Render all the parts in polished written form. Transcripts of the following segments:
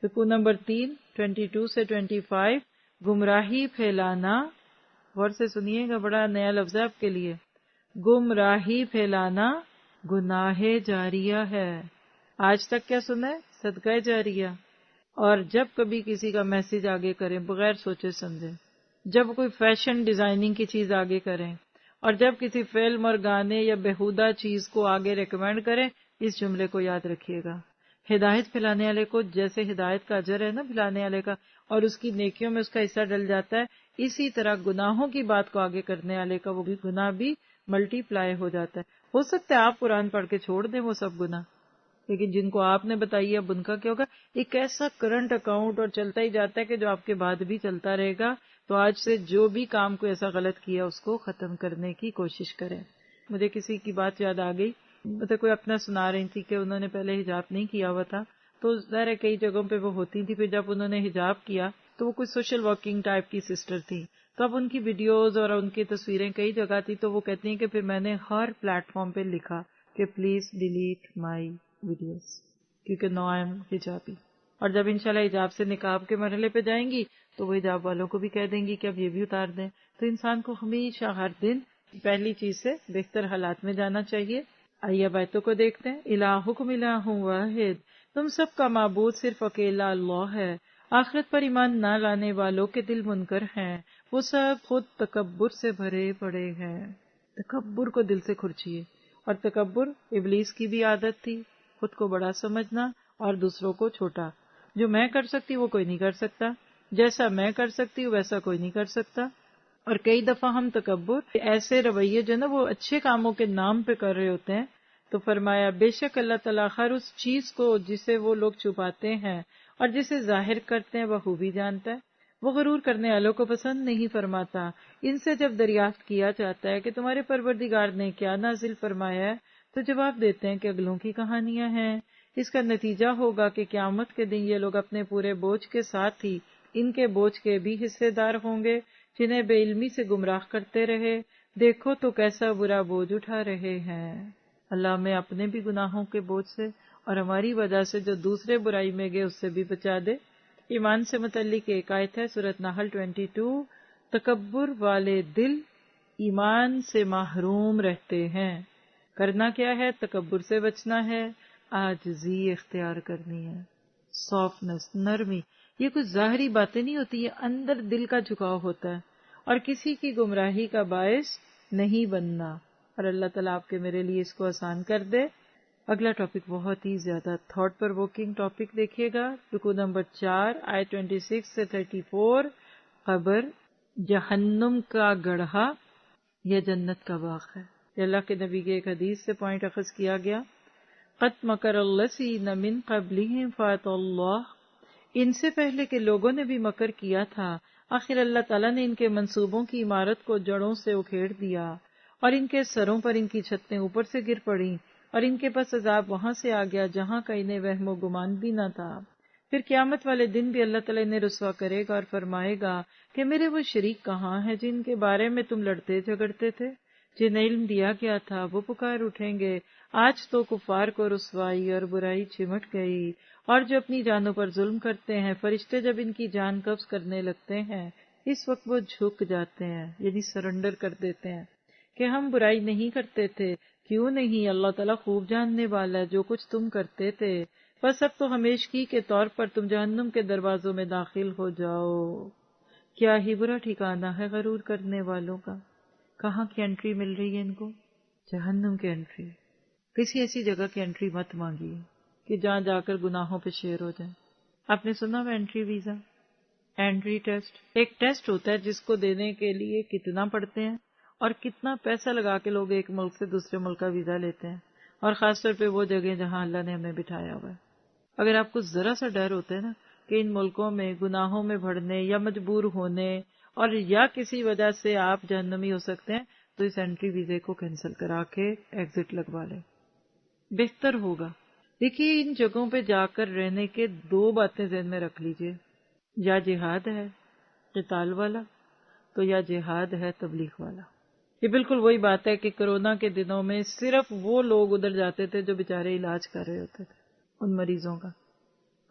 رکوع نمبر 3 22 سے 25 گمراہی پھیلانا. غور سے سنیے گا، بڑا نیا لفظ ہے آپ کے لیے. گمراہی پھیلانا گناہ جاریہ ہے. آج تک کیا سنا ہے؟ صدقہ جاریہ. اور جب کبھی کسی کا میسج آگے کریں بغیر سوچے سمجھے، جب کوئی فیشن ڈیزائننگ کی چیز آگے کریں، اور جب کسی فلم اور گانے یا بیہودہ چیز کو آگے ریکمینڈ کریں، اس جملے کو یاد رکھیے گا. ہدایت پھیلانے والے کو جیسے ہدایت کا اجر ہے نا پھیلانے والے کا، اور اس کی نیکیوں میں اس کا حصہ ڈل جاتا ہے، اسی طرح گناہوں کی بات کو آگے کرنے والے کا وہ بھی گناہ بھی ملٹی پلائی ہو جاتا ہے. ہو سکتا ہے آپ قرآن پڑھ کے چھوڑ دیں وہ سب گناہ، لیکن جن کو آپ نے بتائی اب ان کا کیا ہوگا؟ ایک ایسا کرنٹ اکاؤنٹ اور چلتا ہی جاتا ہے کہ جو آپ کے بعد بھی چلتا رہے گا. تو آج سے جو بھی کام کوئی ایسا غلط کیا اس کو ختم کرنے کی کوشش کریں. مجھے کسی کی بات یاد آ گئی، مطلب کوئی اپنا سنا رہی تھی کہ انہوں نے پہلے حجاب نہیں کیا ہوا تھا، تو ظاہر ہے کئی جگہوں پہ وہ ہوتی تھی، پھر جب انہوں نے حجاب کیا تو وہ کوئی سوشل ورکنگ ٹائپ کی سسٹر تھی، تو اب ان کی ویڈیوز اور ان کی تصویریں کئی جگہ تھی، تو وہ کہتی ہیں کہ پھر میں نے ہر پلیٹ فارم پہ لکھا کہ پلیز ڈیلیٹ مائی ویڈیوز، کیونکہ نو آئی ایم حجابی. اور جب انشاءاللہ حجاب سے نقاب کے مرحلے پہ جائیں گی تو وہ حجاب والوں کو بھی کہہ دیں گی کہ اب یہ بھی اتار دیں. تو انسان کو ہمیشہ ہر دن پہلی چیز سے بہتر حالات میں جانا چاہیے. آئیے اب آیتوں کو دیکھتے ہیں. الہکم الہ واحد، تم سب کا معبود صرف اکیلا اللہ ہے. آخرت پر ایمان نہ لانے والوں کے دل منکر ہیں، وہ سب خود تکبر سے بھرے پڑے ہیں. تکبر کو دل سے کھرچیے. اور تکبر ابلیس کی بھی عادت تھی، خود کو بڑا سمجھنا اور دوسروں کو چھوٹا. جو میں کر سکتی وہ کوئی نہیں کر سکتا، جیسا میں کر سکتی ہوں ویسا کوئی نہیں کر سکتا. اور کئی دفعہ ہم تکبر ایسے رویے جو نا وہ اچھے کاموں کے نام پہ کر رہے ہوتے ہیں. تو فرمایا بے شک اللہ تعالیٰ ہر اس چیز کو جسے وہ لوگ چھپاتے ہیں اور جسے ظاہر کرتے ہیں وہ خوبی جانتا ہے. وہ غرور کرنے والوں کو پسند نہیں فرماتا. ان سے جب دریافت کیا جاتا ہے کہ تمہارے پروردگار نے کیا نازل فرمایا ہے تو جواب دیتے ہیں کہ اگلوں کی کہانیاں ہیں. اس کا نتیجہ ہوگا کہ قیامت کے دن یہ لوگ اپنے پورے بوجھ کے ساتھ ہی ان کے بوجھ کے بھی حصے دار ہوں گے جنہیں بے علمی سے گمراہ کرتے رہے. دیکھو تو کیسا برا بوجھ اٹھا رہے ہیں. اللہ ہمیں اپنے بھی گناہوں کے بوجھ سے اور ہماری وجہ سے جو دوسرے برائی میں گئے اس سے بھی بچا دے. ایمان سے متعلق ایک آیت ہے سورۃ نحل 22. تکبر والے دل ایمان سے محروم رہتے ہیں. کرنا کیا ہے؟ تکبر سے بچنا ہے، عاجزی اختیار کرنی ہے، سافٹنس، نرمی. یہ کچھ ظاہری باتیں نہیں ہوتی، یہ اندر دل کا جھکاؤ ہوتا ہے اور کسی کی گمراہی کا باعث نہیں بننا. اور اللہ تعالیٰ آپ کے میرے لیے اس کو آسان کر دے. اگلا ٹاپک بہت ہی زیادہ تھاٹ پر ووکنگ ٹاپک دیکھیے گا. رکوع نمبر 4 آیت 26 سے 34. قبر جہنم کا گڑھا یا جنت کا باغ ہے. یہ اللہ کے نبی کے ایک حدیث سے پوائنٹ اخذ کیا گیا. قد مکر الذین من قبلہم فاتى اللہ، ان سے پہلے کے لوگوں نے بھی مکر کیا تھا، آخر اللہ تعالیٰ نے ان کے منصوبوں کی عمارت کو جڑوں سے اکھیڑ دیا اور ان کے سروں پر ان کی چھتیں اوپر سے گر پڑیں اور ان کے پاس عذاب وہاں سے آ گیا جہاں کا انہیں وہم و گمان بھی نہ تھا. پھر قیامت والے دن بھی اللہ تعالیٰ انہیں رسوا کرے گا اور فرمائے گا کہ میرے وہ شریک کہاں ہیں جن کے بارے میں تم لڑتے جھگڑتے تھے؟ جنہیں علم دیا گیا تھا وہ پکار اٹھیں گے. آج تو کفار کو رسوائی اور برائی چمٹ گئی. اور جو اپنی جانوں پر ظلم کرتے ہیں، فرشتے جب ان کی جان قبض کرنے لگتے ہیں اس وقت وہ جھک جاتے ہیں، یعنی سرنڈر کر دیتے ہیں کہ ہم برائی نہیں کرتے تھے. کیوں نہیں؟ اللہ تعالیٰ خوب جاننے والا ہے جو کچھ تم کرتے تھے. بس اب تو ہمیشگی کے طور پر تم جہنم کے دروازوں میں داخل ہو جاؤ. کیا ہی برا ٹھکانہ ہے غرور کرنے والوں کا. کہاں کی انٹری مل رہی ہے ان کو؟ جہنم کی انٹری. کسی ایسی جگہ کی انٹری مت مانگیے کہ جہاں جا کر گناہوں پہ شیر ہو جائیں. آپ نے سنا ہے انٹری ویزا، انٹری ٹیسٹ؟ ایک ٹیسٹ ہوتا ہے جس کو دینے کے لیے کتنا پڑھتے ہیں اور کتنا پیسہ لگا کے لوگ ایک ملک سے دوسرے ملک کا ویزا لیتے ہیں، اور خاص طور پہ وہ جگہ جہاں اللہ نے ہمیں بٹھایا ہوا ہے. اگر آپ کو ذرا سا ڈر ہوتا ہے نا کہ ان ملکوں میں گناہوں میں بڑھنے یا مجبور ہونے اور یا کسی وجہ سے آپ جہنمی ہو سکتے ہیں، تو اس انٹری ویزے کو کینسل کرا کے ایگزٹ لگوا لیں، بہتر ہوگا. دیکھیے ان جگہوں پہ جا کر رہنے کے دو باتیں ذہن میں رکھ لیجئے، یا جہاد ہے قتال والا تو یا جہاد ہے تبلیغ والا. یہ بالکل وہی بات ہے کہ کرونا کے دنوں میں صرف وہ لوگ ادھر جاتے تھے جو بیچارے علاج کر رہے ہوتے تھے ان مریضوں کا.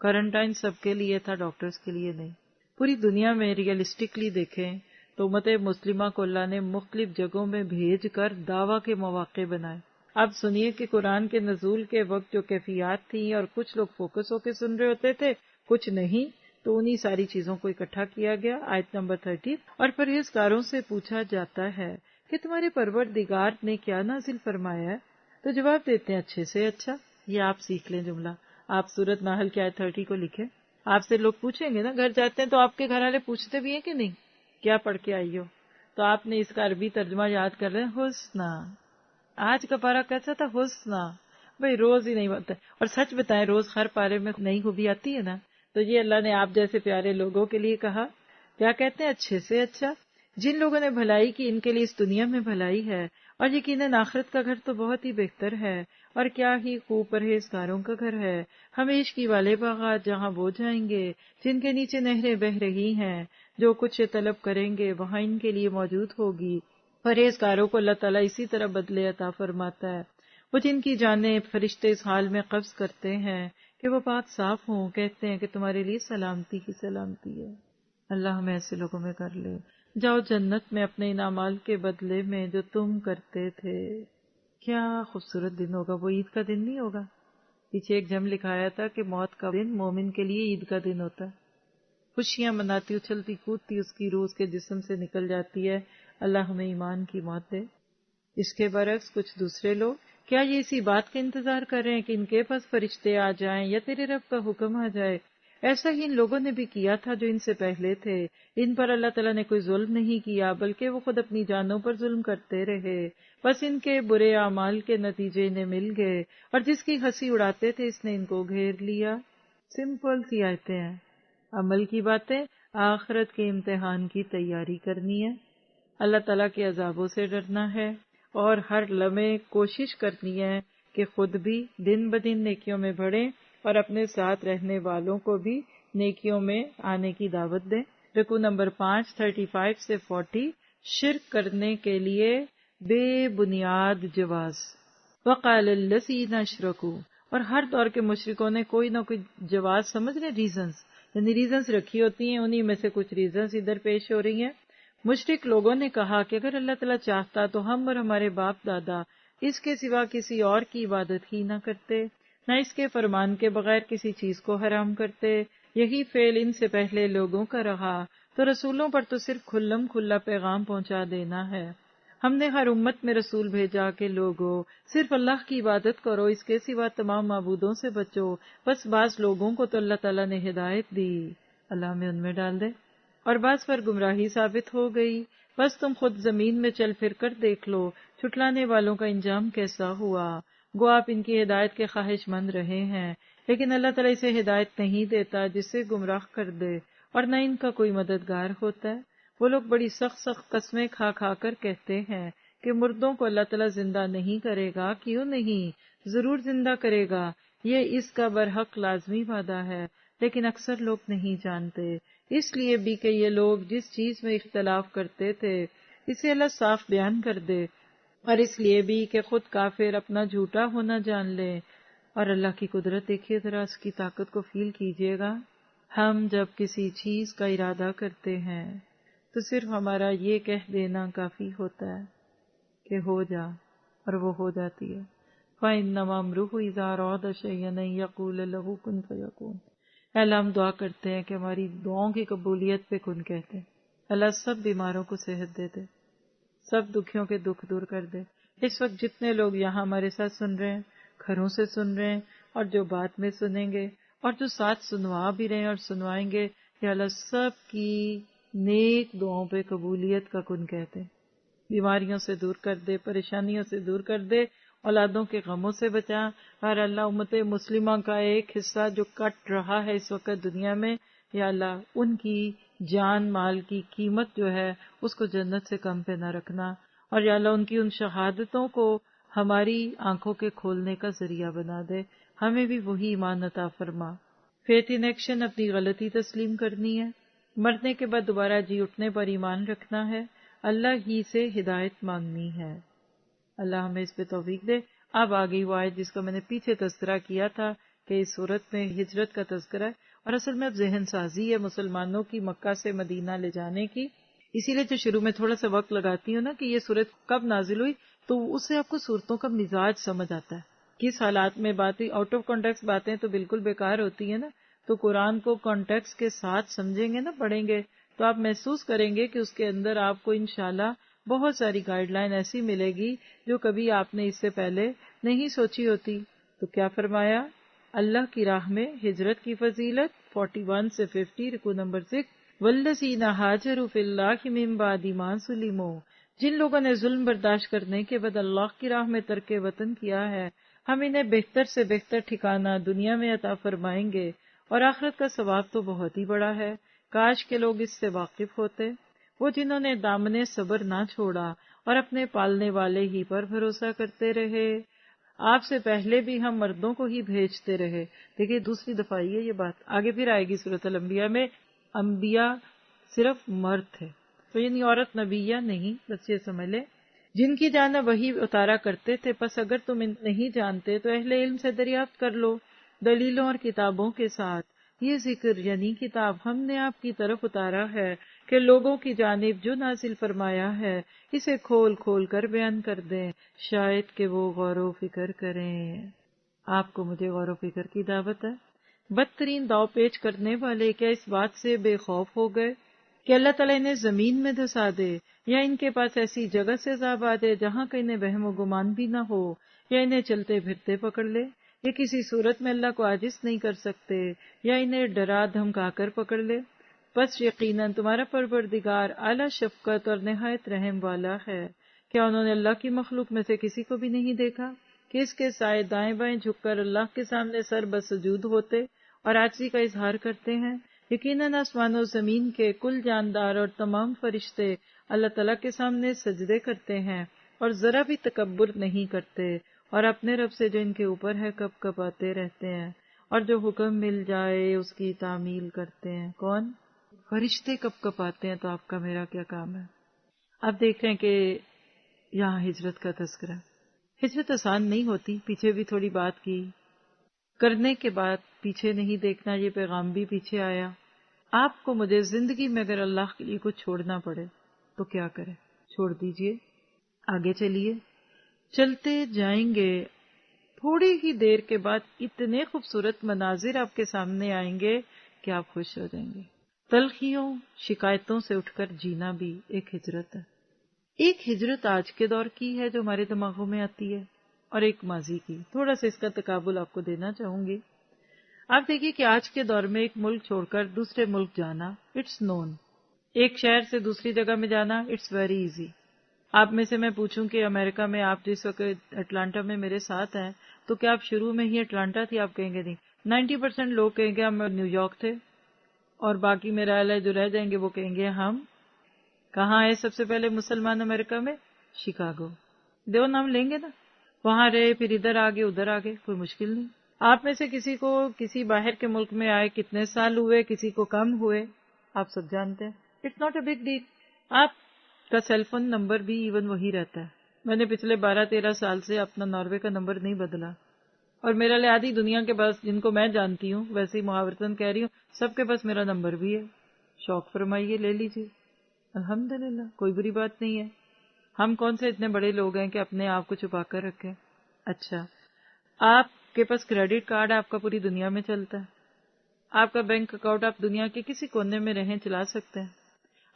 کرنٹائن سب کے لیے تھا، ڈاکٹرز کے لیے نہیں۔ پوری دنیا میں ریئلسٹکلی دیکھیں تو امت مسلمہ کو اللہ نے مختلف جگہوں میں بھیج کر دعویٰ کے مواقع بنائے۔ اب سنیے کہ قرآن کے نزول کے وقت جو کیفیات تھیں، اور کچھ لوگ فوکس ہو کے سن رہے ہوتے تھے، کچھ نہیں، تو انہی ساری چیزوں کو اکٹھا کیا گیا۔ آیت نمبر 30، اور پرہیزگاروں سے پوچھا جاتا ہے کہ تمہارے پروردگار نے کیا نازل فرمایا ہے، تو جواب دیتے ہیں اچھے سے اچھا۔ یہ آپ سیکھ لیں جملہ، آپ سورۃ نحل کی آیت 30 کو لکھیں۔ آپ سے لوگ پوچھیں گے نا، گھر جاتے ہیں تو آپ کے گھر والے پوچھتے بھی ہیں کہ نہیں کیا پڑھ کے آئی ہو، تو آپ نے اس کا عربی ترجمہ یاد کر رہے ہیں، حسنا۔ آج کا پارہ کیسا تھا؟ حسنا۔ بھئی روز ہی نہیں ہوتا، اور سچ بتائیں روز ہر پارے میں نئی خوبی آتی ہے نا، تو یہ اللہ نے آپ جیسے پیارے لوگوں کے لیے کہا، کیا کہتے ہیں؟ اچھے سے اچھا۔ جن لوگوں نے بھلائی کی ان کے لیے اس دنیا میں بھلائی ہے، اور یقیناً آخرت کا گھر تو بہت ہی بہتر ہے، اور کیا ہی خوب پرہیزگاروں کا گھر ہے، ہمیشگی والے باغات جہاں وہ جائیں گے جن کے نیچے نہریں بہہ رہی ہیں، جو کچھ یہ طلب کریں گے وہاں ان کے لیے موجود ہوگی۔ پرہیزگاروں کو اللہ تعالیٰ اسی طرح بدلے عطا فرماتا ہے، وہ جن کی جانیں فرشتے اس حال میں قبض کرتے ہیں کہ وہ پاک صاف ہوں، کہتے ہیں کہ تمہارے لیے سلامتی کی سلامتی ہے۔ اللہ ہمیں ایسے لوگوں میں کر لے۔ جاؤ جنت میں اپنے ان اعمال کے بدلے میں جو تم کرتے تھے۔ کیا خوبصورت دن ہوگا، وہ عید کا دن نہیں ہوگا؟ پیچھے ایک جم لکھایا تھا کہ موت کا دن مومن کے لیے عید کا دن ہوتا ہے، خوشیاں مناتی اچھلتی کودتی اس کی روح اس کے جسم سے نکل جاتی ہے۔ اللہ ہمیں ایمان کی موت دے۔ اس کے برعکس کچھ دوسرے لوگ، کیا یہ اسی بات کا انتظار کر رہے ہیں کہ ان کے پاس فرشتے آ جائیں یا تیرے رب کا حکم آ جائے؟ ایسا ہی ان لوگوں نے بھی کیا تھا جو ان سے پہلے تھے، ان پر اللہ تعالیٰ نے کوئی ظلم نہیں کیا بلکہ وہ خود اپنی جانوں پر ظلم کرتے رہے، بس ان کے برے اعمال کے نتیجے انہیں مل گئے، اور جس کی ہنسی اڑاتے تھے اس نے ان کو گھیر لیا۔ سمپل سی آیتیں ہیں، عمل کی باتیں، آخرت کے امتحان کی تیاری کرنی ہے، اللہ تعالیٰ کے عذابوں سے ڈرنا ہے، اور ہر لمحے کوشش کرنی ہے کہ خود بھی دن بدن نیکیوں میں بڑھیں اور اپنے ساتھ رہنے والوں کو بھی نیکیوں میں آنے کی دعوت دیں۔ رکوع نمبر 5 35 سے 40، شرک کرنے کے لیے بے بنیاد جواز۔ وقال الذین اشرکوا، اور ہر دور کے مشرکوں نے کوئی نہ کوئی جواز سمجھ رہے، ریزنز رکھی ہوتی ہیں، انہی میں سے کچھ ریزنز ادھر پیش ہو رہی ہیں۔ مشرک لوگوں نے کہا کہ اگر اللہ تعالیٰ چاہتا تو ہم اور ہمارے باپ دادا اس کے سوا کسی اور کی عبادت ہی نہ کرتے، نہ اس کے فرمان کے بغیر کسی چیز کو حرام کرتے۔ یہی فعل ان سے پہلے لوگوں کا رہا، تو رسولوں پر تو صرف کھلم کھلا پیغام پہنچا دینا ہے۔ ہم نے ہر امت میں رسول بھیجا کہ لوگوں صرف اللہ کی عبادت کرو، اس کے سوا تمام معبودوں سے بچو، بس بعض لوگوں کو تو اللہ تعالیٰ نے ہدایت دی، اللہ ہمیں ان میں ڈال دے، اور بعض پر گمراہی ثابت ہو گئی۔ بس تم خود زمین میں چل پھر کر دیکھ لو چھٹلانے والوں کا انجام کیسا ہوا۔ گو آپ ان کی ہدایت کے خواہش مند رہے ہیں، لیکن اللہ تعالیٰ اسے ہدایت نہیں دیتا جسے گمراہ کر دے، اور نہ ان کا کوئی مددگار ہوتا ہے۔ وہ لوگ بڑی سخت سخت قسمیں کھا کھا کر کہتے ہیں کہ مردوں کو اللہ تعالیٰ زندہ نہیں کرے گا، کیوں نہیں، ضرور زندہ کرے گا، یہ اس کا برحق لازمی وعدہ ہے، لیکن اکثر لوگ نہیں جانتے۔ اس لیے بھی کہ یہ لوگ جس چیز میں اختلاف کرتے تھے اسے اللہ صاف بیان کر دے، اور اس لیے بھی کہ خود کافر اپنا جھوٹا ہونا جان لے۔ اور اللہ کی قدرت دیکھیے ذرا، اس کی طاقت کو فیل کیجیے گا۔ ہم جب کسی چیز کا ارادہ کرتے ہیں تو صرف ہمارا یہ کہہ دینا کافی ہوتا ہے کہ ہو جا، اور وہ ہو جاتی ہے۔ فَإِنَّمَا أَمْرُهُ إِذَا أَرَادَ شَيْئًا أَن يَقُولَ لَهُ كُن فَيَكُونُ۔ اللہ ہم دعا کرتے ہیں کہ ہماری دعاؤں کی قبولیت پہ کن کہتے ہیں۔ اللہ سب بیماروں کو صحت دے دے، سب دکھیوں کے دکھ دور کر دے۔ اس وقت جتنے لوگ یہاں ہمارے ساتھ سن رہے ہیں، گھروں سے سن رہے ہیں، اور جو بعد میں سنیں گے، اور جو ساتھ سنوا بھی رہے ہیں اور سنوائیں گے، یا اللہ سب کی نیک دعاؤں پہ قبولیت کا کن کہتے ہیں۔ بیماریوں سے دور کر دے، پریشانیوں سے دور کر دے، اولادوں کے غموں سے بچا۔ اور اللہ امت مسلمہ کا ایک حصہ جو کٹ رہا ہے اس وقت دنیا میں، یا اللہ ان کی جان مال کی قیمت جو ہے اس کو جنت سے کم پہ نہ رکھنا، اور یا اللہ ان کی ان شہادتوں کو ہماری آنکھوں کے کھولنے کا ذریعہ بنا دے، ہمیں بھی وہی ایمان عطا فرما۔ فیتھ ان ایکشن، اپنی غلطی تسلیم کرنی ہے، مرنے کے بعد دوبارہ جی اٹھنے پر ایمان رکھنا ہے، اللہ ہی سے ہدایت مانگنی ہے۔ اللہ ہمیں اس پہ توفیق دے۔ اب آگئی وہ آیت جس کا میں نے پیچھے تذکرہ کیا تھا کہ اس صورت میں ہجرت کا تذکرہ ہے، اور اصل میں اب ذہن سازی ہے مسلمانوں کی مکہ سے مدینہ لے جانے کی. اسی لیے جو شروع میں تھوڑا سا وقت لگاتی ہوں نا کہ یہ صورت کب نازل ہوئی، تو اس سے آپ کو صورتوں کا مزاج سمجھ آتا ہے، کس حالات میں باتیں آؤٹ آف کانٹیکس باتیں تو بالکل بیکار ہوتی ہیں نا. تو قرآن کو کانٹیکس کے ساتھ سمجھیں گے نا، پڑھیں گے، تو آپ محسوس کریں گے کہ اس کے اندر آپ کو انشاءاللہ بہت ساری گائیڈ لائن ایسی ملے گی جو کبھی آپ نے اس سے پہلے نہیں سوچی ہوتی. تو کیا فرمایا؟ اللہ کی راہ میں ہجرت کی فضیلت 41 سے 50 رکو نمبر 6. والذین ہاجروا فی اللہ من بعد ما ظلموا، جن لوگوں نے ظلم برداشت کرنے کے بعد اللہ کی راہ میں ترک وطن کیا ہے، ہم انہیں بہتر سے بہتر ٹھکانہ دنیا میں عطا فرمائیں گے، اور آخرت کا ثواب تو بہت ہی بڑا ہے. کاش کے لوگ اس سے واقف ہوتے. وہ جنہوں نے دامن صبر نہ چھوڑا اور اپنے پالنے والے ہی پر بھروسہ کرتے رہے. آپ سے پہلے بھی ہم مردوں کو ہی بھیجتے رہے. دیکھیے دوسری دفعہ یہ بات آگے پھر آئے گی سورۃ الانبیاء میں. انبیاء صرف مرد تھے، تو یعنی عورت نبیہ نہیں، بس یہ سمجھ لیں. جن کی جانب وحی اتارا کرتے تھے، پس اگر تم نہیں جانتے تو اہل علم سے دریافت کر لو دلیلوں اور کتابوں کے ساتھ. یہ ذکر یعنی کتاب ہم نے آپ کی طرف اتارا ہے کہ لوگوں کی جانب جو نازل فرمایا ہے اسے کھول کھول کر بیان کر دیں، شاید کہ وہ غور و فکر کریں. آپ کو مجھے غور و فکر کی دعوت ہے. بدترین داؤ پیچ کرنے والے کیا اس بات سے بے خوف ہو گئے کہ اللہ تعالیٰ انہیں زمین میں دھسا دے، یا ان کے پاس ایسی جگہ سے عذاب آ دے جہاں کہ انہیں وہم و گمان بھی نہ ہو، یا انہیں چلتے پھرتے پکڑ لے، یا کسی صورت میں اللہ کو عاجز نہیں کر سکتے، یا انہیں ڈرا دھمکا کر پکڑ لے. پس یقیناً تمہارا پروردگار اعلیٰ شفقت اور نہایت رحم والا ہے. کیا انہوں نے اللہ کی مخلوق میں سے کسی کو بھی نہیں دیکھا کہ اس کے سائے دائیں بائیں جھک کر اللہ کے سامنے سر بسجود ہوتے اور عاجزی کا اظہار کرتے ہیں؟ یقیناً آسمان و زمین کے کل جاندار اور تمام فرشتے اللہ تعالیٰ کے سامنے سجدے کرتے ہیں اور ذرا بھی تکبر نہیں کرتے، اور اپنے رب سے جو ان کے اوپر ہے کب کب آتے رہتے ہیں، اور جو حکم مل جائے اس کی تعمیل کرتے ہیں. کون؟ فرشتے کب کب آتے ہیں. تو آپ کا میرا کیا کام ہے؟ آپ دیکھ رہے ہیں کہ یہاں ہجرت کا تذکرہ. ہجرت آسان نہیں ہوتی، پیچھے بھی تھوڑی بات کی. کرنے کے بعد پیچھے نہیں دیکھنا، یہ پیغام بھی پیچھے آیا. آپ کو مجھے زندگی میں اگر اللہ کے لیے کچھ چھوڑنا پڑے تو کیا کریں؟ چھوڑ دیجئے، آگے چلیے. چلتے جائیں گے، تھوڑی ہی دیر کے بعد اتنے خوبصورت مناظر آپ کے سامنے آئیں گے کہ آپ خوش ہو جائیں گے. تلخیوں شکایتوں سے اٹھ کر جینا بھی ایک ہجرت ہے. ایک ہجرت آج کے دور کی ہے جو ہمارے دماغوں میں آتی ہے، اور ایک ماضی کی. تھوڑا سا اس کا تقابل آپ کو دینا چاہوں گی. آپ دیکھیے کہ آج کے دور میں ایک ملک چھوڑ کر دوسرے ملک جانا اٹس نون. ایک شہر سے دوسری جگہ میں جانا اٹس ویری ایزی. آپ میں سے میں پوچھوں کہ امریکہ میں آپ جس وقت اٹلانٹا میں میرے ساتھ ہیں تو کیا آپ شروع میں ہی اٹلانٹا تھی؟ آپ کہیں گے نہیں. 90% لوگ کہیں گے ہم نیو یارک تھے، اور باقی میرا اہل جو رہ جائیں گے وہ کہیں گے ہم کہاں آئے سب سے پہلے مسلمان امریکہ میں؟ شکاگو. دو نام لیں گے نا. وہاں رہے، پھر ادھر آگے ادھر آگے، کوئی مشکل نہیں. آپ میں سے کسی کو کسی باہر کے ملک میں آئے کتنے سال ہوئے، کسی کو کم ہوئے، آپ سب جانتے ہیں. It's not a big deal. آپ کا سیل فون نمبر بھی ایون وہی رہتا ہے. میں نے پچھلے 12-13 سال سے اپنا ناروے کا نمبر نہیں بدلا، اور میرا لحاظ دنیا کے پاس جن کو میں جانتی ہوں ویسے ہی محاورتاً کہہ رہی ہوں سب کے پاس میرا نمبر بھی ہے. شوق فرمائیے، لے لیجیے. الحمدللہ کوئی بری بات نہیں ہے. ہم کون سے اتنے بڑے لوگ ہیں کہ اپنے آپ کو چھپا کر رکھیں. اچھا، آپ کے پاس کریڈٹ کارڈ آپ کا پوری دنیا میں چلتا ہے. آپ کا بینک اکاؤنٹ آپ دنیا کے کسی کونے میں رہیں چلا سکتے ہیں.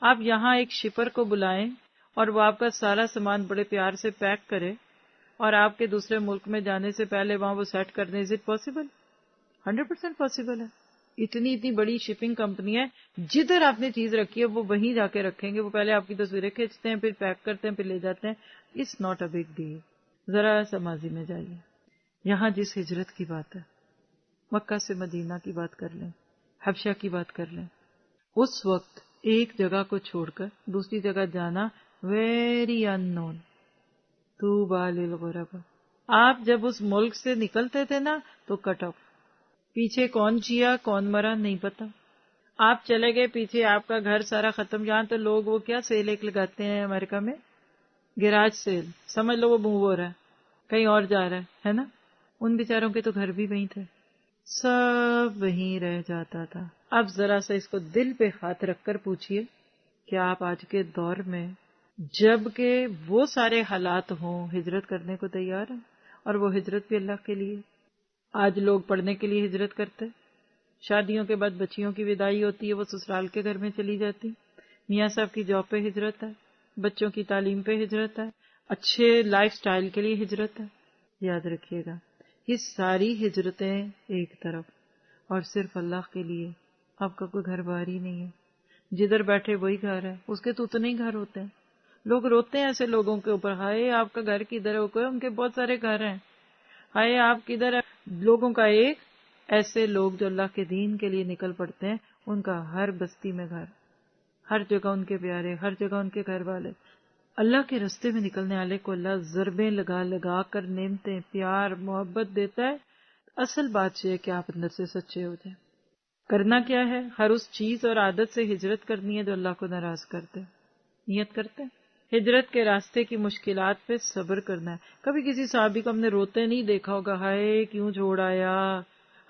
آپ یہاں ایک شپر کو بلائیں اور وہ آپ کا سارا سامان بڑے پیار سے پیک کرے اور آپ کے دوسرے ملک میں جانے سے پہلے وہاں وہ سیٹ کر دیں. Is it possible? 100% پاسبل ہے. اتنی بڑی شپنگ کمپنی ہے، جدھر آپ نے چیز رکھی ہے وہ وہیں جا کے رکھیں گے. وہ پہلے آپ کی تصویریں کھینچتے ہیں، پھر پیک کرتے ہیں، پھر لے جاتے ہیں. It's not a big deal. ذرا سا ماضی میں جائیے. یہاں جس ہجرت کی بات ہے، مکہ سے مدینہ کی بات کر لیں، حبشہ کی بات کر لیں. اس وقت ایک جگہ کو چھوڑ کر دوسری جگہ جانا ویری ان نون. طوبیٰ للغرباء. آپ جب اس ملک سے نکلتے تھے نا تو کٹ آف. پیچھے کون جیا کون مرا نہیں پتا. آپ چلے گئے پیچھے، آپ کا گھر سارا ختم. یہاں تو لوگ وہ کیا سیل ایک لگاتے ہیں امریکہ میں، گیراج سیل، سمجھ لو وہ موو ہو رہا ہے، کہیں اور جا رہا ہے نا. ان بیچاروں کے تو گھر بھی وہیں تھے. سب وہیں رہ جاتا تھا. اب ذرا سا اس کو دل پہ ہاتھ رکھ کر پوچھئے کہ آپ آج کے دور میں جب کہ وہ سارے حالات ہوں ہجرت کرنے کو تیار ہیں؟ اور وہ ہجرت بھی اللہ کے لیے. آج لوگ پڑھنے کے لیے ہجرت کرتے، شادیوں کے بعد بچیوں کی وداعی ہوتی ہے، وہ سسرال کے گھر میں چلی جاتی. میاں صاحب کی جاب پہ ہجرت ہے، بچوں کی تعلیم پہ ہجرت ہے، اچھے لائف سٹائل کے لیے ہجرت ہے. یاد رکھیے گا یہ ساری ہجرتیں ایک طرف، اور صرف اللہ کے لیے. آپ کا کوئی گھر بار ہی نہیں ہے، جدھر بیٹھے وہی گھر ہے. اس کے تو اتنے ہی گھر ہوتے ہیں. لوگ روتے ہیں ایسے لوگوں کے اوپر، ہائے آپ کا گھر کدھر ہے؟ کوئی ان کے بہت سارے گھر ہیں. ہائے آپ کدھر ہے؟ لوگوں کا ایک. ایسے لوگ جو اللہ کے دین کے لیے نکل پڑتے ہیں ان کا ہر بستی میں گھر، ہر جگہ ان کے پیارے، ہر جگہ ان کے گھر والے. اللہ کے رستے میں نکلنے والے کو اللہ ضربیں لگا لگا کر نعمتیں، پیار، محبت دیتا ہے. اصل بات یہ ہے کہ آپ اندر سے سچے ہو جائیں. کرنا کیا ہے؟ ہر اس چیز اور عادت سے ہجرت کرنی ہے جو اللہ کو ناراض کرتے. نیت کرتے ہیں ہجرت کے راستے کی مشکلات پہ صبر کرنا ہے. کبھی کسی صحابی کو ہم نے روتے نہیں دیکھا ہوگا، ہائے کیوں چھوڑ آیا.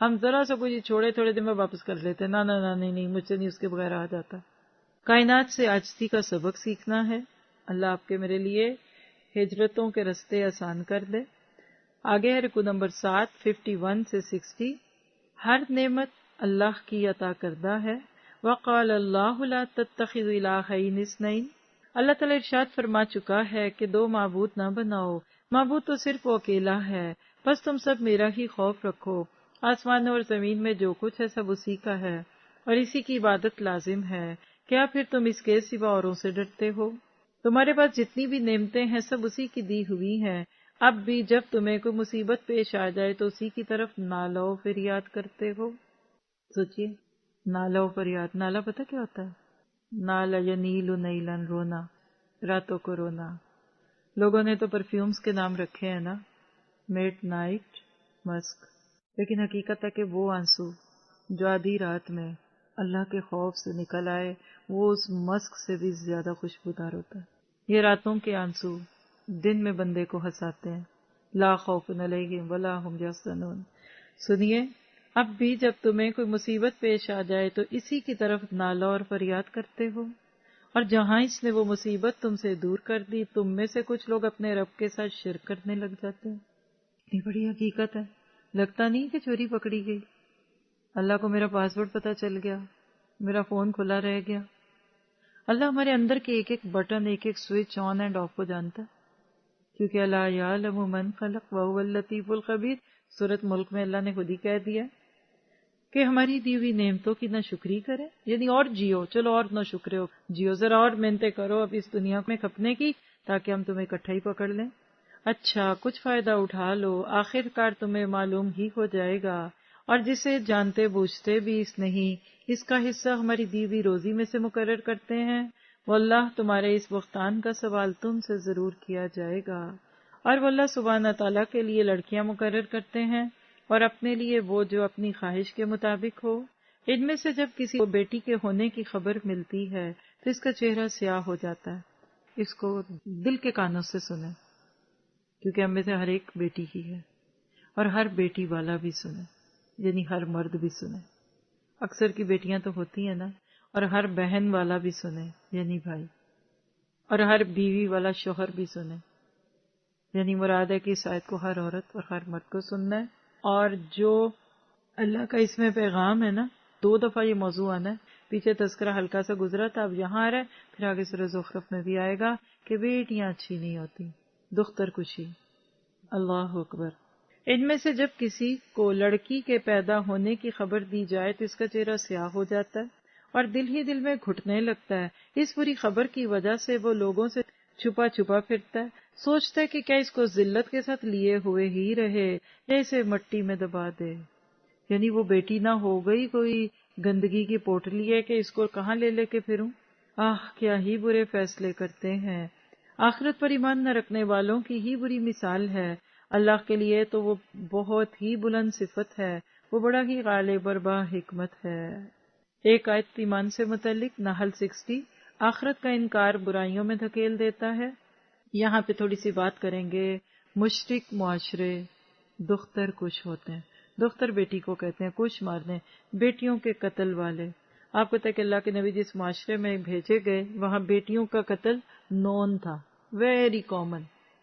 ہم ذرا سا کچھ چھوڑے تھوڑے دن میں واپس کر لیتے، نہ نہیں مجھ سے نہیں، اس کے بغیر آ جاتا. کائنات سے عاجزی کا سبق سیکھنا ہے. اللہ آپ کے میرے لیے ہجرتوں کے راستے آسان کر دے. آگے ہے رکو نمبر 7 51 سے 60. ہر نعمت اللہ کی عطا کردہ ہے. وقال اللہ لا تتخذوا الہین اثنین. اللہ تعالیٰ ارشاد فرما چکا ہے کہ دو معبود نہ بناؤ، معبود تو صرف وہ اکیلا ہے. بس تم سب میرا ہی خوف رکھو. آسمانوں اور زمین میں جو کچھ ہے سب اسی کا ہے، اور اسی کی عبادت لازم ہے. کیا پھر تم اس کے سوا اوروں سے ڈرتے ہو؟ تمہارے پاس جتنی بھی نعمتیں ہیں سب اسی کی دی ہوئی ہیں. اب بھی جب تمہیں کوئی مصیبت پیش آ جائے تو اسی کی طرف نالہ و فریاد کرتے ہو. سوچئے، نالہ و فریاد. نالہ پتہ کیا ہوتا ہے؟ نالہ ینیل نیلن، رونا، راتوں کو رونا. لوگوں نے تو پرفیومز کے نام رکھے ہیں نا، میڈ نائٹ، مسک. لیکن حقیقت ہے کہ وہ آنسو جو آدھی رات میں اللہ کے خوف سے نکل آئے وہ اس مسک سے بھی زیادہ خوشبودار ہوتا ہے. یہ راتوں کے آنسو دن میں بندے کو ہنساتے ہیں. لا خوف علیہم ولا ہم یحزنون. سنیے، اب بھی جب تمہیں کوئی مصیبت پیش آ جائے تو اسی کی طرف نالہ اور فریاد کرتے ہو، اور جہاں اس نے وہ مصیبت تم سے دور کر دی تم میں سے کچھ لوگ اپنے رب کے ساتھ شرک کرنے لگ جاتے ہیں. اتنی بڑی حقیقت ہے. لگتا نہیں کہ چوری پکڑی گئی. اللہ کو میرا پاسورڈ پتہ چل گیا، میرا فون کھلا رہ گیا. اللہ ہمارے اندر کے ایک ایک بٹن، ایک ایک سوئچ آن اینڈ آف کو جانتا ہے، کیونکہ اللہ یعلم من خلق وهو اللطیف الخبیر. سورۃ ملک میں اللہ نے خود ہی کہہ دیا کہ ہماری دی ہوئی نعمتوں کی نہ شکری کریں، یعنی اور جیو، چلو اور نہ شکرے ہو جیو، ذرا اور محنتیں کرو اب اس دنیا میں کھپنے کی تاکہ ہم تمہیں اکٹھا ہی پکڑ لیں. اچھا کچھ فائدہ اٹھا لو، آخر کار تمہیں معلوم ہی ہو جائے گا. اور جسے جانتے بوجھتے بھی اس نہیں، اس کا حصہ ہماری دی ہوئی روزی میں سے مقرر کرتے ہیں. واللہ تمہارے اس بہتان کا سوال تم سے ضرور کیا جائے گا. اور واللہ سبحانہ تعالیٰ کے لیے لڑکیاں مقرر کرتے ہیں اور اپنے لیے وہ جو اپنی خواہش کے مطابق ہو. ان میں سے جب کسی کو بیٹی کے ہونے کی خبر ملتی ہے تو اس کا چہرہ سیاہ ہو جاتا ہے. اس کو دل کے کانوں سے سنیں، کیونکہ ہم میں سے ہر ایک بیٹی ہی ہے، اور ہر بیٹی والا بھی سنے، یعنی ہر مرد بھی سنے. اکثر کی بیٹیاں تو ہوتی ہیں نا، اور ہر بہن والا بھی سنے یعنی بھائی، اور ہر بیوی والا شوہر بھی سنے، یعنی مراد ہے کہ اس آیت کو ہر عورت اور ہر مرد کو سننا ہے. اور جو اللہ کا اس میں پیغام ہے نا، 2 دفعہ یہ موضوع آنا ہے. پیچھے تذکرہ ہلکا سا گزرا تھا، اب یہاں آ رہا ہے، پھر آگے سورہ زخرف میں بھی آئے گا کہ بیٹیاں اچھی نہیں ہوتی، دختر کشی. اللہ اکبر. ان میں سے جب کسی کو لڑکی کے پیدا ہونے کی خبر دی جائے تو اس کا چہرہ سیاہ ہو جاتا ہے اور دل ہی دل میں گھٹنے لگتا ہے. اس بری خبر کی وجہ سے وہ لوگوں سے چھپا چھپا پھرتا ہے، سوچتا ہے کہ کیا اس کو ذلت کے ساتھ لیے ہوئے ہی رہے یا اسے مٹی میں دبا دے. یعنی وہ بیٹی نہ ہو گئی کوئی گندگی کی پوٹلی ہے کہ اس کو کہاں لے لے کے پھروں. کیا ہی برے فیصلے کرتے ہیں. آخرت پر ایمان نہ رکھنے والوں کی ہی بری مثال ہے. اللہ کے لیے تو وہ بہت ہی بلند صفت ہے، وہ بڑا ہی غالب اور با حکمت ہے. ایک آیت ایمان سے متعلق، نحل 60. آخرت کا انکار برائیوں میں دھکیل دیتا ہے. یہاں پہ تھوڑی سی بات کریں گے. مشرک معاشرے دختر کش ہوتے ہیں. دختر بیٹی کو کہتے ہیں، کچھ مارنے، بیٹیوں کے قتل والے. آپ کو پتہ ہے کہ اللہ کے نبی جس معاشرے میں بھیجے گئے وہاں بیٹیوں کا قتل نون تھا، very common.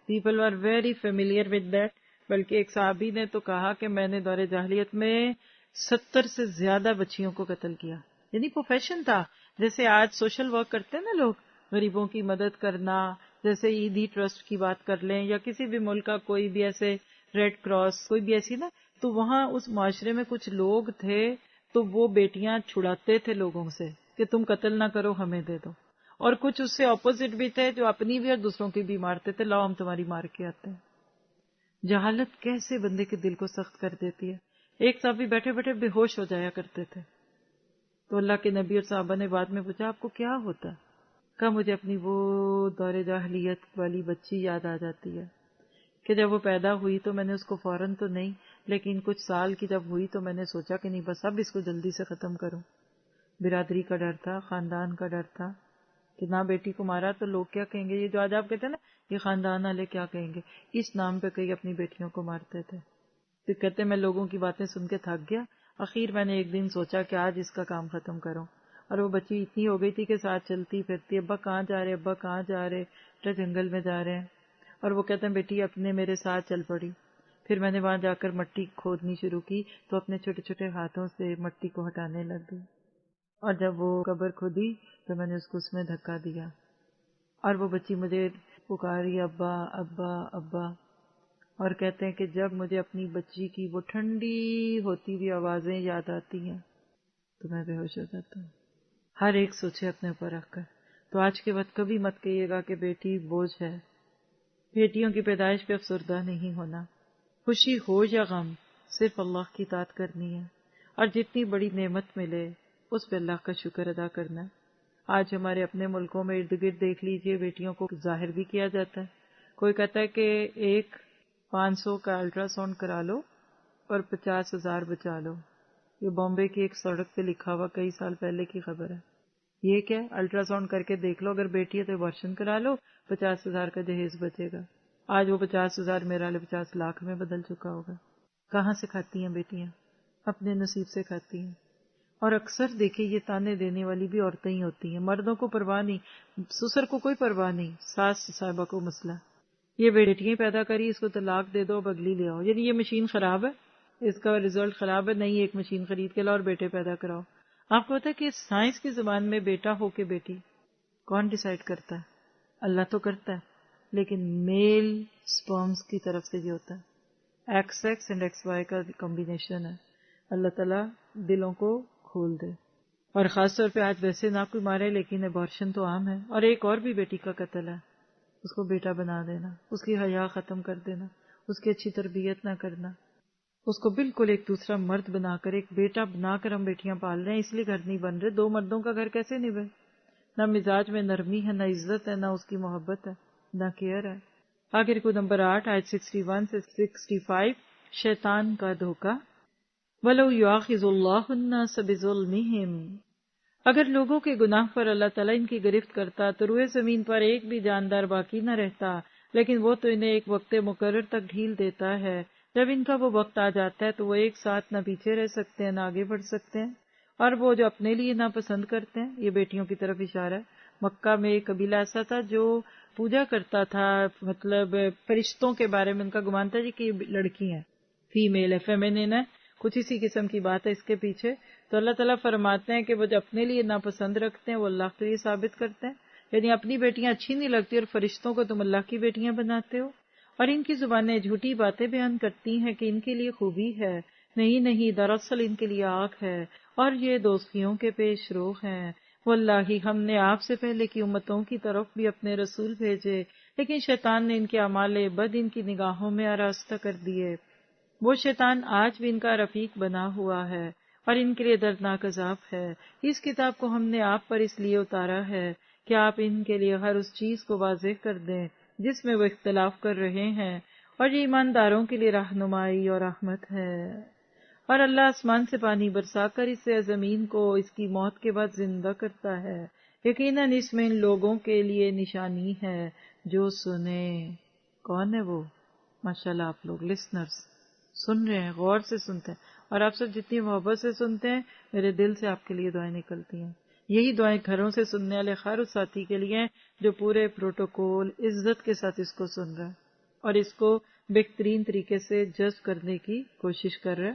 People are very familiar with that. بلکہ ایک صحابی نے تو کہا کہ میں نے دور جاہلیت میں 70 سے زیادہ بچیوں کو قتل کیا. یعنی پروفیشن تھا. جیسے آج سوشل ورک کرتے ہیں نا لوگ، غریبوں کی مدد کرنا، جیسے عیدی ٹرسٹ کی بات کر لیں یا کسی بھی ملک کا کوئی بھی ایسے ریڈ کراس کوئی بھی ایسی نا، تو وہاں اس معاشرے میں کچھ لوگ تھے تو وہ بیٹیاں چھڑاتے تھے لوگوں سے کہ تم قتل نہ کرو، ہمیں دے دو. اور کچھ اس سے اپوزٹ بھی تھے جو اپنی بھی اور دوسروں کی بھی مارتے تھے، لاؤ ہم تمہاری مار کے آتے ہیں. جہالت کیسے بندے کے دل کو سخت کر دیتی ہے. ایک صحابی بیٹھے بیٹھے بے ہوش ہو جایا کرتے تھے، تو اللہ کے نبی اور صحابہ نے بعد میں پوچھا آپ کو کیا ہوتا ہے؟ کہا مجھے اپنی وہ دور جاہلیت والی بچی یاد آ جاتی ہے کہ جب وہ پیدا ہوئی تو میں نے اس کو فوراً تو نہیں، لیکن کچھ سال کی جب ہوئی تو میں نے سوچا کہ نہیں بس اب اس کو جلدی سے ختم کروں. برادری کا ڈر تھا، خاندان کا ڈر تھا کہ نہ بیٹی کو مارا تو لوگ کیا کہیں گے. یہ جو آج آپ کہتے ہیں نا یہ خاندان والے کیا کہیں گے، اس نام پہ کئی اپنی بیٹیوں کو مارتے تھے. تو کہتے میں لوگوں کی باتیں سن کے تھک گیا، اخیر میں نے ایک دن سوچا کہ آج اس کا کام ختم کروں. اور وہ بچی اتنی ہو گئی تھی کہ ساتھ چلتی پھرتی، ابا کہاں جا رہے، ابا کہاں جا رہے، جنگل میں جا رہے ہیں. اور وہ کہتے ہیں بیٹی اپنے میرے ساتھ چل پڑی. پھر میں نے وہاں جا کر مٹی کھودنی شروع کی تو اپنے چھوٹے چھوٹے ہاتھوں سے مٹی کو ہٹانے لگ گئی. اور جب وہ قبر کھودی تو میں نے اس کو اس میں دھکا دیا اور وہ بچی مجھے پکاری ابا ابا ابا. اور کہتے ہیں کہ جب مجھے اپنی بچی کی وہ ٹھنڈی ہوتی ہوئی آوازیں یاد آتی ہیں تو میں بے ہوش ہو جاتا ہوں. ہر ایک سوچے اپنے اوپر رکھ کر. تو آج کے وقت کبھی مت کہیے گا کہ بیٹی بوجھ ہے. بیٹیوں کی پیدائش پہ افسردہ نہیں ہونا. خوشی ہو یا غم صرف اللہ کی اطاعت کرنی ہے، اور جتنی بڑی نعمت ملے اس پہ اللہ کا شکر ادا کرنا ہے. آج ہمارے اپنے ملکوں میں ارد گرد دیکھ لیجئے بیٹیوں کو ظاہر بھی کیا جاتا ہے. کوئی کہتا ہے کہ ایک 500 کا الٹرا ساؤنڈ کرا لو اور 50,000 بچا لو. یہ بامبے کی ایک سڑک پہ لکھا ہوا کئی سال پہلے کی خبر ہے. یہ کیا الٹرا ساؤنڈ کر کے دیکھ لو، اگر بیٹی ہے تو ابارشن کرا لو، 50,000 کا جہیز بچے گا. آج وہ 50,000 میرا لے 50 لاکھ میں بدل چکا ہوگا. کہاں سے کھاتی ہیں بیٹیاں؟ اپنے نصیب سے کھاتی ہیں. اور اکثر دیکھیں یہ تانے دینے والی بھی عورتیں ہی ہوتی ہیں. مردوں کو پرواہ نہیں، سسر کو کوئی پرواہ نہیں، ساس صاحبہ کو مسئلہ. یہ بیٹیاں پیدا کری، اس کو طلاق دے دو، بگلی لے آؤ. یعنی یہ مشین خراب ہے، اس کا رزلٹ خراب ہے. نہیں، ایک مشین خرید کے لاؤ اور بیٹے پیدا کراؤ. آپ کو پتا ہے کہ سائنس کی زبان میں بیٹا ہو کے بیٹی کون ڈیسائیڈ کرتا ہے؟ اللہ تو کرتا ہے، لیکن میل سپرمز کی طرف سے یہ ہوتا ہے. X X and X Y کا کمبینیشن ہے. اللہ تعالیٰ دلوں کو کھول دے. اور خاص طور پہ آج ویسے نہ کوئی مارے لیکن ابارشن تو عام ہے. اور ایک اور بھی بیٹی کا قتل ہے، اس کو بیٹا بنا دینا، اس کی حیا ختم کر دینا، اس کی اچھی تربیت نہ کرنا، اس کو بالکل ایک دوسرا مرد بنا کر، ایک بیٹا بنا کر ہم بیٹیاں پال رہے ہیں. اس لیے گھر نہیں بن رہے. 2 مردوں کا گھر کیسے نبھے؟ نہ مزاج میں نرمی ہے، نہ عزت ہے، نہ اس کی محبت ہے، نہ کیئر ہے. آخر کو نمبر 8 آیت 61 سے 65 شیطان کا دھوکہ. وَلَوْ يُؤَاخِذُ اللَّهُ النَّاسَ بِظُلْمِهِمْ، اگر لوگوں کے گناہ پر اللہ تعالیٰ ان کی گرفت کرتا تو روئے زمین پر ایک بھی جاندار باقی نہ رہتا. لیکن وہ تو انہیں ایک وقت مقرر تک ڈھیل دیتا ہے. جب ان کا وہ وقت آ جاتا ہے تو وہ ایک ساتھ نہ پیچھے رہ سکتے ہیں نہ آگے بڑھ سکتے ہیں. اور وہ جو اپنے لیے ناپسند کرتے ہیں، یہ بیٹیوں کی طرف اشارہ ہے. مکہ میں ایک قبیلہ ایسا تھا جو پوجا کرتا تھا، مطلب فرشتوں کے بارے میں ان کا گمان تھا جی کہ یہ لڑکی ہیں، فیمیل ہے، فیمینین ہے، کچھ اسی قسم کی بات ہے اس کے پیچھے. تو اللہ تعالیٰ فرماتے ہیں کہ وہ جو اپنے لیے ناپسند رکھتے ہیں وہ اللہ کے لیے ثابت کرتے ہیں. یعنی اپنی بیٹیاں اچھی نہیں لگتی اور فرشتوں کو تم اللہ کی بیٹیاں بناتے ہو. اور ان کی زبانیں جھوٹی باتیں بیان کرتی ہیں کہ ان کے لیے خوبی ہے. نہیں، دراصل ان کے لیے آگ ہے اور یہ دوزخیوں کے پیش رو ہیں. واللہ ہم نے آپ سے پہلے کی امتوں کی طرف بھی اپنے رسول بھیجے، لیکن شیطان نے ان کے اعمال بد ان کی نگاہوں میں آراستہ کر دیے. وہ شیطان آج بھی ان کا رفیق بنا ہوا ہے اور ان کے لیے دردناک عذاب ہے. اس کتاب کو ہم نے آپ پر اس لیے اتارا ہے کہ آپ ان کے لیے ہر اس چیز کو واضح کر دیں جس میں وہ اختلاف کر رہے ہیں، اور یہ ایمانداروں کے لیے رہنمائی اور رحمت ہے. اور اللہ آسمان سے پانی برسا کر اس سے زمین کو اس کی موت کے بعد زندہ کرتا ہے. یقیناً اس میں ان لوگوں کے لیے نشانی ہے جو سنیں. کون ہے وہ؟ ماشاءاللہ آپ لوگ لسنرز سن رہے ہیں، غور سے سنتے ہیں، اور آپ سب جتنی محبت سے سنتے ہیں میرے دل سے آپ کے لیے دعائیں نکلتی ہیں. یہی دعائیں گھروں سے سننے والے خیر اس ساتھی کے لیے ہیں جو پورے پروٹوکول عزت کے ساتھ اس کو سن رہا ہے اور اس کو بہترین طریقے سے جج کرنے کی کوشش کر رہا ہے.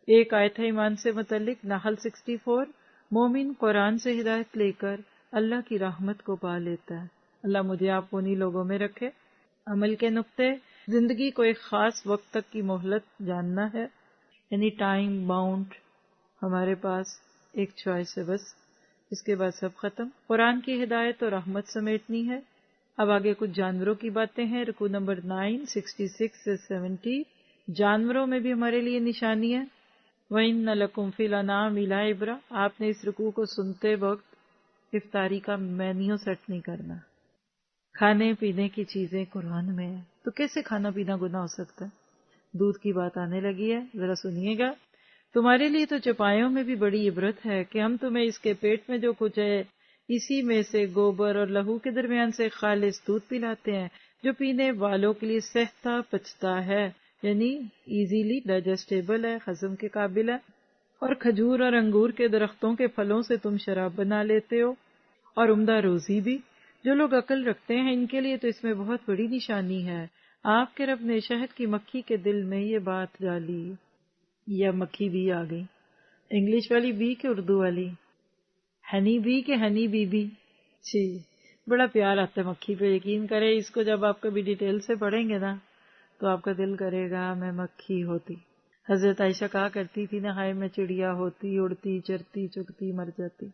ایک آیت ہے ایمان سے متعلق، نحل 64، مومن قرآن سے ہدایت لے کر اللہ کی رحمت کو پا لیتا ہے. اللہ مجھے آپ کو انہی لوگوں میں رکھے. عمل کے نقطے، زندگی کو ایک خاص وقت تک کی مہلت جاننا ہے، یعنی ٹائم باؤنڈ. ہمارے پاس ایک چوائس ہے بس، اس کے بعد سب ختم. قرآن کی ہدایت اور رحمت سمیٹنی ہے. اب آگے کچھ جانوروں کی باتیں ہیں. رکوع نمبر 9 66 سے 70. جانوروں میں بھی ہمارے لیے نشانی ہے. وَإِنَّ لَكُمْ فِي الْأَنْعَامِ لَعِبْرَةً. آپ نے اس رکوع کو سنتے وقت افطاری کا مینیو سیٹ نہیں کرنا. کھانے پینے کی چیزیں قرآن میں ہیں تو کیسے کھانا پینا گناہ ہو سکتا ہے؟ دودھ کی بات آنے لگی ہے، ذرا سنیے گا. تمہارے لیے تو چپائیوں میں بھی بڑی عبرت ہے کہ ہم تمہیں اس کے پیٹ میں جو کچھ ہے اسی میں سے گوبر اور لہو کے درمیان سے خالص دودھ پلاتے ہیں جو پینے والوں کے لیے سہتا پچتا ہے، یعنی ایزیلی ڈائجسٹیبل ہے، ہضم کے قابل ہے. اور کھجور اور انگور کے درختوں کے پھلوں سے تم شراب بنا لیتے ہو اور عمدہ روزی بھی. جو لوگ عقل رکھتے ہیں ان کے لیے تو اس میں بہت بڑی نشانی ہے. آپ کے رب نے شہد کی مکھی کے دل میں یہ بات ڈالی. یا مکھی بھی آ گئی، انگلش والی بی کہ اردو والی؟ ہنی بی کہ ہنی بی بی؟ جی، بڑا پیار آتا ہے مکھی پہ. یقین کرے اس کو جب آپ کبھی ڈیٹیل سے پڑھیں گے نا تو آپ کا دل کرے گا میں مکھی ہوتی. حضرت عائشہ کہا کرتی تھی نا، ہائے میں چڑیا ہوتی، اڑتی چرتی چگتی مر جاتی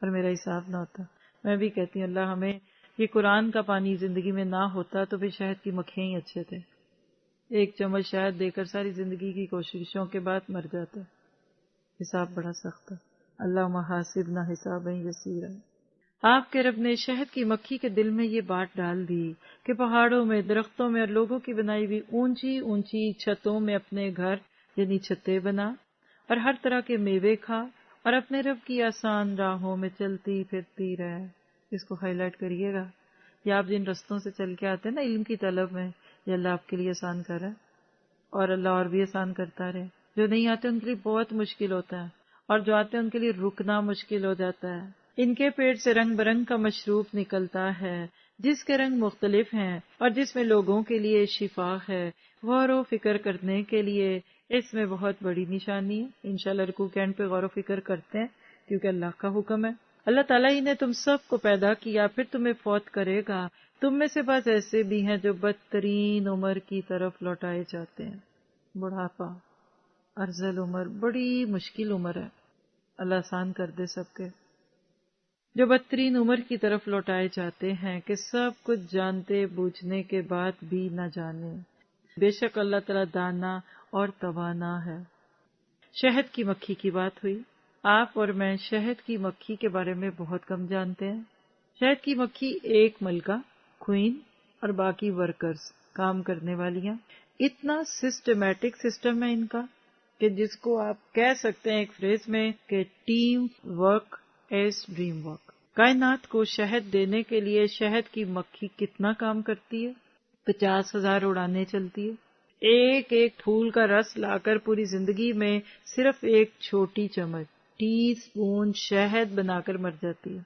اور میرا حساب نہ ہوتا. میں بھی کہتی ہوں اللہ ہمیں یہ قرآن کا پانی زندگی میں نہ ہوتا تو پھر شہد کی مکھیاں ہی اچھے تھے. ایک چمچ شہد دے کر ساری زندگی کی کوششوں کے بعد مر جاتے. حساب بڑا سخت ہے. اللہ محاسبنا حسابا یسیرا. آپ کے رب نے شہد کی مکھی کے دل میں یہ بات ڈال دی کہ پہاڑوں میں، درختوں میں اور لوگوں کی بنائی ہوئی اونچی اونچی چھتوں میں اپنے گھر یعنی چھتیں بنا اور ہر طرح کے میوے کھا اور اپنے رب کی آسان راہوں میں چلتی پھرتی رہ. اس کو ہائی لائٹ کریے گا. یا آپ جن رستوں سے چل کے آتے ہیں نا علم کی طلب میں، یہ اللہ آپ کے لیے آسان کر رہا ہے اور اللہ اور بھی آسان کرتا رہے. جو نہیں آتے ان کے لیے بہت مشکل ہوتا ہے اور جو آتے ہیں ان کے لیے رکنا مشکل ہو جاتا ہے. ان کے پیٹ سے رنگ برنگ کا مشروب نکلتا ہے جس کے رنگ مختلف ہیں اور جس میں لوگوں کے لیے شفا ہے. غور و فکر کرنے کے لیے اس میں بہت بڑی نشانی ہے. انشاءاللہ رکوع کے اینڈ پہ غور و فکر کرتے ہیں کیونکہ اللہ کا حکم ہے. اللہ تعالیٰ ہی نے تم سب کو پیدا کیا پھر تمہیں فوت کرے گا. تم میں سے بعض ایسے بھی ہیں جو بدترین عمر کی طرف لوٹائے جاتے ہیں. بڑھاپا، ارذل عمر، بڑی مشکل عمر ہے. اللہ آسان کر دے سب کے. جو بدترین عمر کی طرف لوٹائے جاتے ہیں کہ سب کچھ جانتے بوجھنے کے بعد بھی نہ جانے. بے شک اللہ تعالیٰ دانا اور توانا ہے. شہد کی مکھی کی بات ہوئی. آپ اور میں شہد کی مکھی کے بارے میں بہت کم جانتے ہیں. شہد کی مکھی ایک ملکہ، کوئین، اور باقی ورکرز، کام کرنے والیاں. اتنا سسٹمیٹک سسٹم ہے ان کا کہ جس کو آپ کہہ سکتے ہیں ایک فریز میں کہ team work as dream work. کائنات کو شہد دینے کے لیے شہد کی مکھی کتنا کام کرتی ہے؟ 50,000 اڑانیں چلتی ہے. ایک ایک پھول کا رس لا کر پوری زندگی میں صرف ایک چھوٹی چمچ ٹی اسپون شہد بنا کر مر جاتی ہے.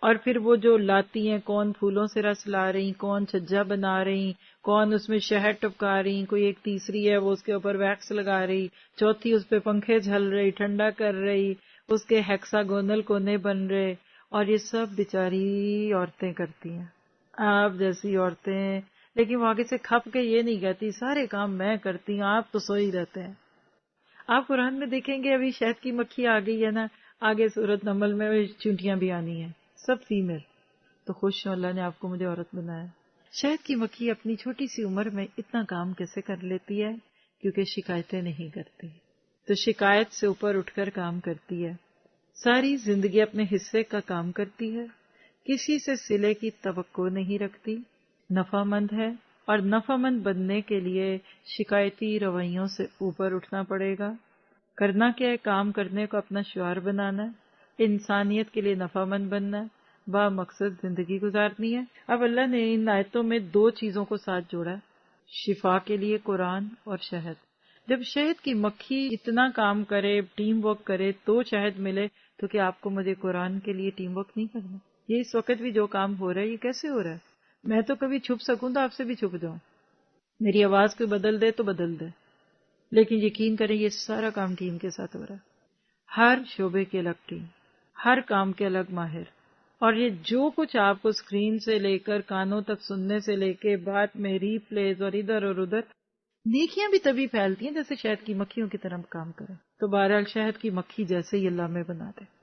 اور پھر وہ جو لاتی ہیں، کون پھولوں سے رس لا رہی، کون چھجا بنا رہی، کون اس میں شہد ٹپکا رہی، کوئی ایک تیسری ہے وہ اس کے اوپر ویکس لگا رہی، چوتھی اس پہ پنکھے جھل رہی، ٹھنڈا کر رہی، اس کے ہیکساگونل کونے بن رہے، اور یہ سب بیچاری عورتیں کرتی ہیں، آپ جیسی عورتیں. لیکن وہ آگے سے کھپ کے یہ نہیں کہتی سارے کام میں کرتی ہوں، آپ تو سوئی رہتے ہیں. آپ قرآن میں دیکھیں گے ابھی شہد کی مکھی آ گئی ہے نا، آگے سورۃ نمل میں چونٹیاں بھی آنی ہیں، سب فیمیل. تو خوش ہوں اللہ نے آپ کو مجھے عورت بنایا. شہد کی مکھی اپنی چھوٹی سی عمر میں اتنا کام کیسے کر لیتی ہے؟ کیونکہ شکایتیں نہیں کرتی. تو شکایت سے اوپر اٹھ کر کام کرتی ہے. ساری زندگی اپنے حصے کا کام کرتی ہے، کسی سے صلے کی توقع نہیں رکھتی. نفع مند ہے اور نفع مند بننے کے لیے شکایتی رویوں سے اوپر اٹھنا پڑے گا. کرنا کیا ہے؟ کام کرنے کو اپنا شعار بنانا ہے، انسانیت کے لیے نفع مند بننا ہے، با مقصد زندگی گزارنی ہے. اب اللہ نے ان آیتوں میں 2 چیزوں کو ساتھ جوڑا ہے، شفا کے لیے قرآن اور شہد. جب شہد کی مکھی اتنا کام کرے، ٹیم ورک کرے تو شہد ملے، تو کیا آپ کو مجھے قرآن کے لیے ٹیم ورک نہیں کرنا؟ یہ اس وقت بھی جو کام ہو رہا ہے یہ کیسے ہو رہا ہے؟ میں تو کبھی چھپ سکوں تو آپ سے بھی چھپ جاؤں، میری آواز کوئی بدل دے تو بدل دے، لیکن یقین کریں یہ سارا کام ٹیم کے ساتھ ہو رہا ہے، ہر شعبے کی الگ ٹیم، ہر کام کے الگ ماہر، اور یہ جو کچھ آپ کو اسکرین سے لے کر کانوں تک سننے سے لے کے بات میں ری پلیز اور ادھر، نیکیاں بھی تبھی پھیلتی ہیں جیسے شہد کی مکھیوں کی طرح کام کریں۔ تو بہرحال شہد کی مکھی جیسے ہی اللہ میں بنا دے۔